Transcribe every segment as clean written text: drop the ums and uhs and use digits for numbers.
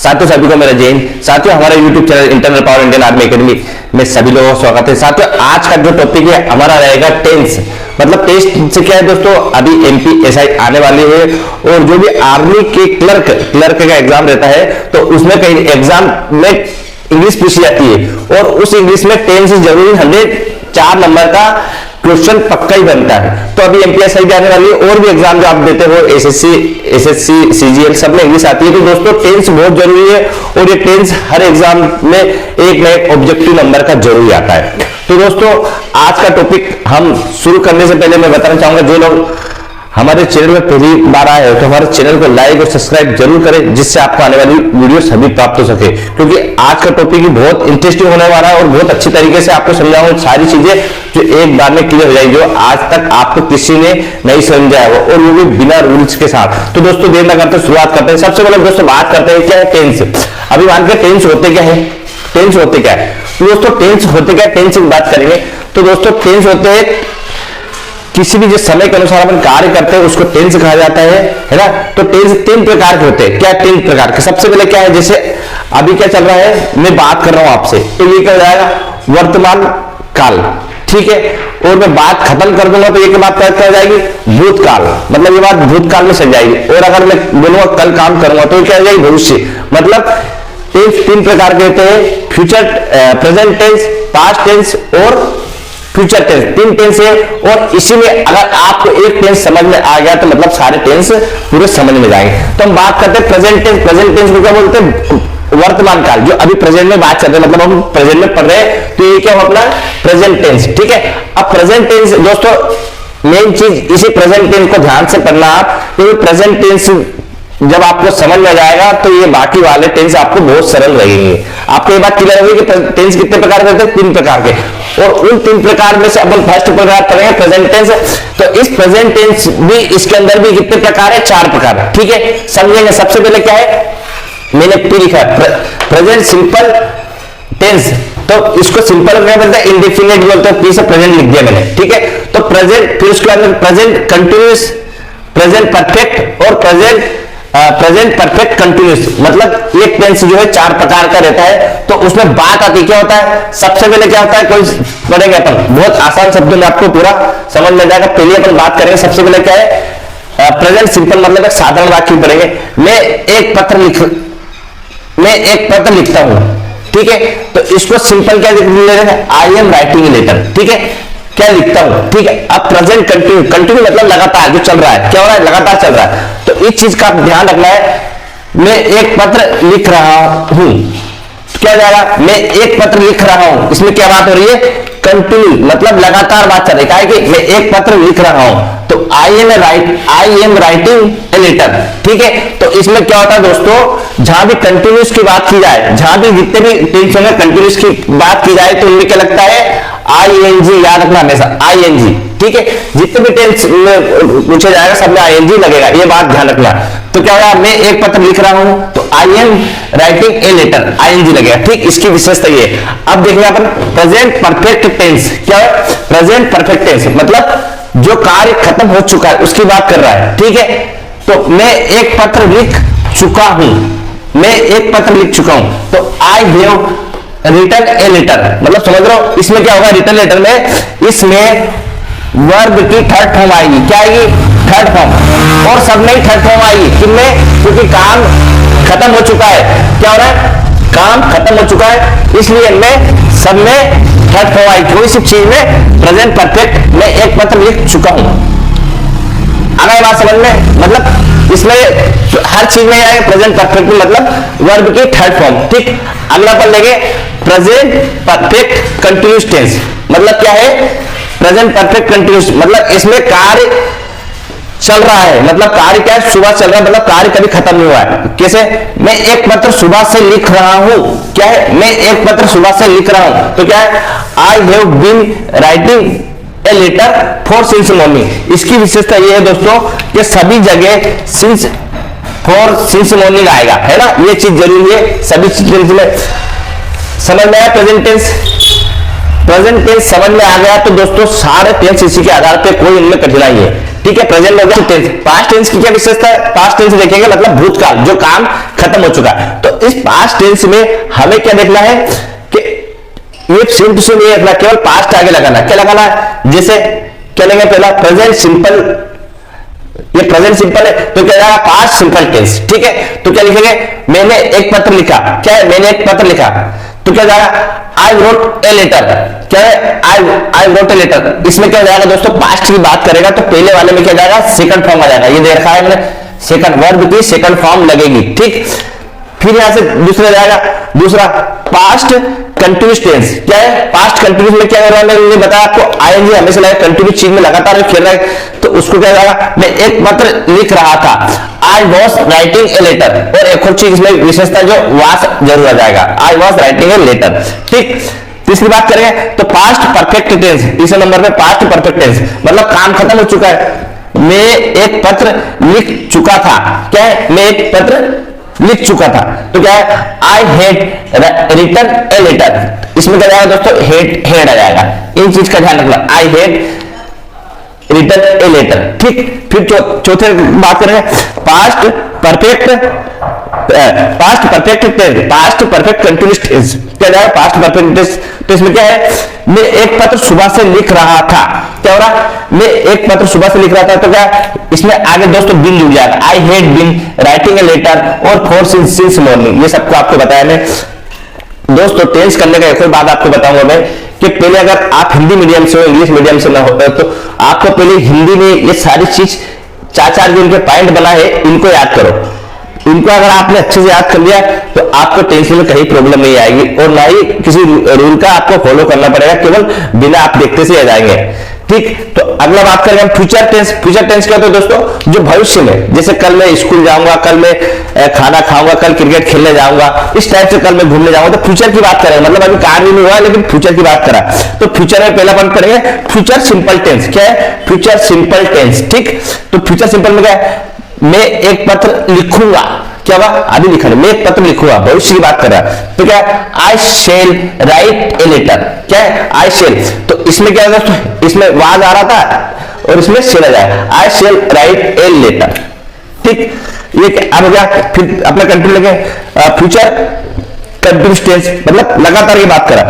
साथियों सभी को मेरा जय हिंद। साथियों हमारे YouTube channel internal power Indian army academy में सभी लोगों का स्वागत है। साथियों आज का जो टॉपिक है हमारा रहेगा टेंस, मतलब टेंस से क्या है दोस्तों, अभी MPSI आने वाली है और जो भी आर्मी के क्लर्क का एग्जाम रहता है तो उसमें कई एग्जाम में इंग्लिश पूछी जाती है और उस इंग्लिश में टेंस जरूरी 4 नंबर का क्वेश्चन पक्का ही बनता है। तो अभी MPSI भी आने वाली है और भी एग्जाम जो आप देते हो SSC CGL सब में इंग्लिश आती है। तो दोस्तों टेंस बहुत जरूरी है और ये टेंस हर एग्जाम में एक ना एक ऑब्जेक्टिव नंबर का जरूरी आता है। तो दोस्तों आज का टॉपिक हम शुरू करने से पहले मैं बताना चाहूंगा, जो लोग हमारे चैनल में पहली बार आए हो तो हमारे चैनल को लाइक और सब्सक्राइब जरूर करें, जिससे आपको आने वाली वीडियो सभी प्राप्त हो सके। क्योंकि आज का टॉपिक ही बहुत इंटरेस्टिंग होने वाला है और बहुत अच्छी तरीके से आपको समझाऊंगा सारी चीजें जो एक बार में क्लियर हो जाएगी, जो आज तक आपको किसी ने नहीं समझाया हो और वो भी बिना रूल्स के साथ। तो दोस्तों देर न करते शुरुआत करते हैं। सबसे पहले दोस्तों बात करते हैं क्या है टेंस। अभी मान के टेंस होते क्या है, टेंस होते क्या है। तो दोस्तों टेंस होते क्या, टेंस की बात करेंगे तो दोस्तों टेंस होते हैं किसी भी जिस समय के अनुसार अपन कार्य करते हैं उसको टेंस कहा जाता है ना। तो टेंस 3 प्रकार के होते हैं। क्या 3 प्रकार के? सबसे पहले क्या है, जैसे अभी क्या चल रहा है मैं बात कर रहा हूं आपसे, तो ये क्या हो जाएगा वर्तमान काल, ठीक है। और मैं बात खत्म कर दूंगा तो ये बात क्या हो जाएगी भूतकाल, मतलब ये बात भूतकाल में चल जाएगी। और अगर मैं बोलूंगा कल काम करूंगा तो क्या हो जाएगी भविष्य। मतलब टेंस 3 प्रकार के होते हैं, future, present tense, past tense और फ्यूचर टेंस। 3 टेंस है और इसी में अगर आपको एक टेंस समझ में आ गया तो मतलब सारे टेंस पूरे समझ में जाएंगे। तो हम बात करते हैं प्रेजेंट टेंस। प्रेजेंट टेंस को क्या बोलते हैं, वर्तमान काल, जो अभी प्रेजेंट में बात चल रहे हैं, मतलब हम प्रेजेंट में पढ़ रहे हैं तो ये क्या अपना प्रेजेंट टेंस, ठीक है। अब प्रेजेंट टेंस दोस्तों मेन चीज इसी प्रेजेंट टेंस को ध्यान से पढ़ना आप, क्योंकि प्रेजेंट टेंस जब आपको समझ में जाएगा तो ये बाकी वाले टेंस आपको बहुत सरल लगेंगे। आपको ये बात क्लियर होगी कि टेंस कितने प्रकार के होते हैं, 3 प्रकार के। और उन 3 प्रकार में से अपन फर्स्ट प्रकार करेंगे प्रेजेंट टेंस। तो इस प्रेजेंट टेंस भी इसके अंदर भी कितने प्रकार है, 4 प्रकार, ठीक है। समझेंगे। सबसे पहले क्या है, मैंने P लिखा है प्रेजेंट सिंपल टेंस, तो इसको सिंपल क्या बोलते हैं, इंडेफिनिट बोलते हैं। P से प्रेजेंट लिख दिया मैंने, ठीक है। तो प्रेजेंट, फिर उसके अंदर प्रेजेंट कंटिन्यूअस, प्रेजेंट परफेक्ट और प्रेजेंट परफेक्ट कंटिन्यूअस। मतलब एक टेंस जो है 4 प्रकार का रहता है। तो उसमें बात आती क्या होता है, सबसे पहले क्या होता है, कोई पढ़ेंगे अपन बहुत आसान शब्दों में आपको पूरा समझ में जाएगा। पहले अपन बात करेंगे सबसे पहले क्या है प्रेजेंट सिंपल, मतलब एक साधारण वाक्य पढ़ेंगे। मैं एक पत्र लिखता हूं, ठीक है। तो इसको सिंपल क्या लिख लेते हैं, I am writing a letter, ठीक है, क्या लिखता हूं, ठीक है। अब प्रेजेंट कंटिन्यू, कंटिन्यू मतलब लगातार जो चल रहा है, क्या हो रहा है, लगातार चल रहा है। तो इस चीज का ध्यान रखना है। मैं एक पत्र लिख रहा हूं, क्या जाएगा, मैं एक पत्र लिख रहा हूं, इसमें क्या बात हो रही है, कंटिन्यू मतलब लगातार बात चल रही है कि मैं एक पत्र लिख रहा हूं। तो I am writing a letter, ठीक है। तो इसमें क्या होता है दोस्तों, जहां भी कंटिन्यूस की बात की जाए, जहां भी जितने भी टेंस में कंटिन्यूस की बात की जाए तो उनमें क्या लगता है ING, याद रखना हमेशा ING, ठीक है। जितने भी टेंस में पूछा जाएगा सब में ING लगेगा, ये बात ध्यान रखना। तो क्या होगा, मैं एक पत्र लिख रहा हूं तो I am writing a letter, ING लगेगा, ठीक। इसकी विशेषता ये। अब देखिए अपन प्रेजेंट परफेक्ट टेंस, क्या है प्रेजेंट परफेक्ट टेंस, मतलब जो कार्य खत्म हो चुका है उसकी बात कर रहा है, ठीक है। तो मैं एक पत्र लिख चुका हूं, मैं एक पत्र लिख चुका हूं, तो I have written a letter, मतलब समझ रहे हो। इसमें क्या होगा, रिटन लेटर में इसमें वर्ब की 3rd फॉर्म आएगी, क्या आएगी, 3rd फॉर्म। और सब में 3rd फॉर्म आएगी, किनमें, क्योंकि काम खत्म हो चुका है, क्या हो रहा है, काम खत्म हो चुका है, इसलिए इनमें सब में 3rd फॉर्म आएगी। कोई सी चीज में प्रेजेंट परफेक्ट मैं एक पत्र लिख चुका हूं, अगर बात समझ में, मतलब इसमें हर चीज में आएगा प्रेजेंट परफेक्ट मतलब वर्ब की 3rd फॉर्म, ठीक। अगला पर लेंगे प्रेजेंट परफेक्ट कंटिन्यूअस टेंस, मतलब क्या है प्रेजेंट परफेक्ट कंटिन्यूअस, मतलब इसमें कार्य चल रहा है, मतलब कार्य क्या है, सुबह चल रहा है, मतलब कार्य कभी खत्म नहीं हुआ है। कैसे, मैं एक पत्र सुबह से लिख रहा हूं, क्या है, मैं एक पत्र सुबह से लिख रहा हूं, तो क्या है, I have been writing a letter for since morning. इसकी विशेषता ये है दोस्तों कि सभी जगह सिंस फॉर सिंस मॉर्निंग आएगा, है ना, ये चीज जरूरी है सभी चीज में। समझ में आया प्रेजेंट टेंस, प्रेजेंट टेंस समझ में आ गया तो दोस्तों सारे टेंस इसी के आधार पे कोई इनमें कठिनाई है, ठीक है, प्रेजेंट हो गया टेंस। पास्ट टेंस की क्या विशेषता है? पास्ट टेंस देखेंगे मतलब भूतकाल, जो काम खत्म हो चुका है। तो इस पास्ट टेंस में हमें क्या देखना है कि ये सेम टू सेम ये रखना, केवल पास्ट आगे लगाना। क्या लगाना है? जैसे क्या लेंगे पहला प्रेजेंट सिंपल, ये प्रेजेंट सिंपल है तो क्या जाएगा? Past simple tense. ठीक है, तो क्या लिखेंगे? मैंने एक पत्र लिखा। क्या है? मैंने एक पत्र लिखा, तो क्या जाएगा? I wrote a letter. क्या है? I wrote a letter. इसमें क्या जाएगा दोस्तों? पास्ट की बात करेगा तो पहले वाले में क्या जाएगा? सेकंड फॉर्म आ जाएगा। ये देखा है मैंने, सेकंड वर्ब की सेकंड फॉर्म लगेगी। ठीक, फिर यहां से दूसरा जाएगा, दूसरा पास्ट कंटिन्यूस टेंस। क्या है? पास्ट कंटिन्यूस में क्या कर रहा है? मैंने बताया आपको आईएनजी हमेशा लगा कंटिन्यूस चीज में लगातार खेल रहा है, तो उसको क्या जाएगा? मैं एक पत्र लिख रहा था, I was writing a letter. और एक और चीज इसमें विशेषता जो वास जरूर आ जाएगा, I was writing a letter. ठीक, तीसरी बात करें तो पास्ट परफेक्ट टेंस। तीसरे नंबर पे पास्ट परफेक्ट टेंस मतलब काम खत्म हो चुका है, मैं एक पत्र लिख चुका था। क्या है? मैं एक पत्र लिख चुका था, तो क्या है? I had written a letter. इसमें क्या जाएगा दोस्तों? हेड आ जाएगा। इन चीज का ध्यान रखना, I had written a letter. ठीक, फिर चौथे बात करेंगे past perfect tense, past perfect continuous tense. क्या जाएगा? Past perfect tense. तो इसमें क्या है? मैं एक पत्र सुबह से लिख रहा था। क्या हो रहा? मैं एक पत्र सुबह से लिख रहा था, तो क्या इसमें आगे दोस्तों बिन जुड़ जाएगा, I had been writing a letter और फॉर सिंस मॉर्निंग। ये सबको आपको बताया मैं दोस्तों। टेंस करने का एक और बात आपको बताऊंगा मैं कि पहले अगर आप हिंदी मीडियम से हो, इंग्लिश मीडियम से ना हो, तो आपको पहले हिंदी में ये सारी चीज चार जो इनके पॉइंट बना है इनको याद करो। इनको अगर आपने अच्छे से याद कर लिया तो आपको टेंस में कहीं प्रॉब्लम नहीं आएगी और ना ही किसी रूल का आपको फॉलो करना पड़ेगा, केवल बिना आप देखते से आ जाएंगे। ठीक, तो अगला बात करेंगे हम फ्यूचर टेंस। फ्यूचर टेंस क्या होता है दोस्तों? जो भविष्य में, जैसे कल मैं स्कूल जाऊंगा, कल मैं खाना खाऊंगा, कल क्रिकेट खेलने जाऊंगा, इस टाइप से कल मैं घूमने जाऊंगा, तो फ्यूचर की बात करेंगे। मतलब अभी कार्य नहीं हुआ लेकिन फ्यूचर की बात करा, तो फ्यूचर में पहला पॉइंट करेंगे फ्यूचर सिंपल टेंस। क्या है? Future simple tense. ठीक, तो फ्यूचर सिंपल में क्या है? मैं एक पत्र लिखूंगा। क्या हुआ? अभी लिखा है, मैं एक पत्र लिखूंगा, भविष्य की बात कर रहा है, तो क्या है? I shall write a letter. क्या है? I shall. तो इसमें क्या है दोस्तों? इसमें वाज आ रहा था और इसमें शेल आ जाएगा, I shall write a letter. ठीक, ये अब हो गया। फिर अपना कंटिन्यू लगे फ्यूचर कंटिन्यूअस टेंस मतलब लगातार ये बात करा,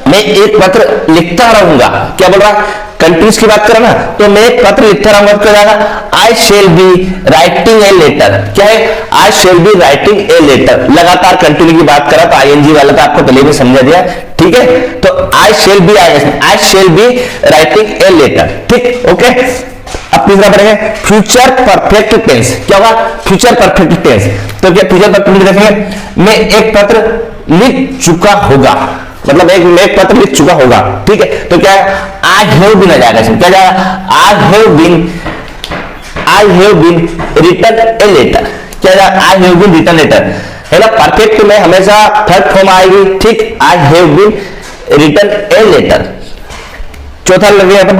मैं एक पत्र लिखता रहूंगा। क्या बोल रहा? कंटिन्यूस की बात करें ना, तो मैं एक पत्र लिखता रहूंगा, क्या जाएगा? I shall be writing a letter. क्या है? I shall be writing a letter. लगातार कंटिन्यू की बात करा तो आईएनजी वाला तो आपको पहले भी समझा दिया। ठीक है, तो I shall be writing a letter. ठीक, ओके। अब तीसरा पढ़ेंगे फ्यूचर परफेक्ट टेंस। क्या होगा? Future perfect tense. तो क्या फ्यूचर परफेक्ट देखेंगे? मैं एक पत्र लिख चुका होगा, मतलब एक पत्र लिख चुका होगा। ठीक है, तो क्या है? आई हैव बीन आ जाएगा। क्या जाएगा? I have been written a letter. क्या जाएगा? I have been written letter है ना। परफेक्ट में हमेशा थर्ड फॉर्म आएगी। ठीक, I have been written a letter. चौथा लगे अपन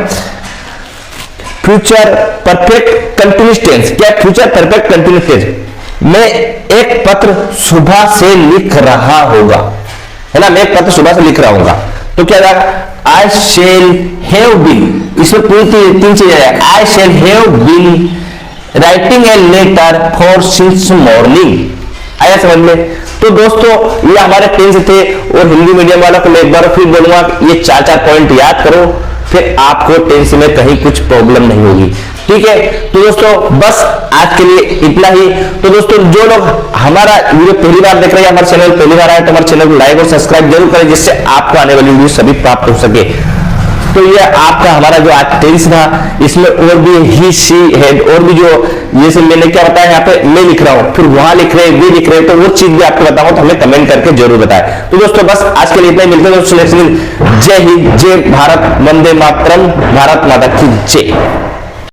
फ्यूचर परफेक्ट कंटिन्यूअस टेंस। क्या है? Future perfect continuous tense. मैं एक पत्र सुबह से लिख रहा होगा, है ना। मैं एक पत्र सुबह से लिख रहा होगा, तो क्या जाएगा? I shall have been. इसमें पूरी तीन चीजें है। I shall have been writing a letter for since morning. आया समझ में? तो दोस्तों ये हमारे टेंस थे और हिंदी मीडियम वालों को मैं एक बार फिर बोलूंगा ये चार पॉइंट याद करो, फिर आपको टेंस में कहीं कुछ प्रॉब्लम नहीं होगी। ठीक है, तो दोस्तों बस आज के लिए इतना ही। तो दोस्तों जो लोग हमारा वीडियो पहली बार देख रहे हैं, हमारे चैनल पहली बार आए तो हमारे चैनल को लाइक और सब्सक्राइब जरूर करें, जिससे आपको आने वाली वीडियो सभी प्राप्त हो सके। तो ये आपका हमारा जो आज टेंस था, इसमें और भी ही सी हेड और भी जो जैसे मैंने क्या बताया यहाँ पे मैं लिख रहा हूँ, फिर वहां लिख रहे वे लिख रहे, तो वो चीज भी आपको बताऊंगा, तो हमें कमेंट करके जरूर बताएं। तो दोस्तों बस आज के लिए इतना ही, मिलते हैं दोस्तों नेक्स्ट दिन। जय हिंद, जय भारत, वंदे मातरम, भारत माता की जय।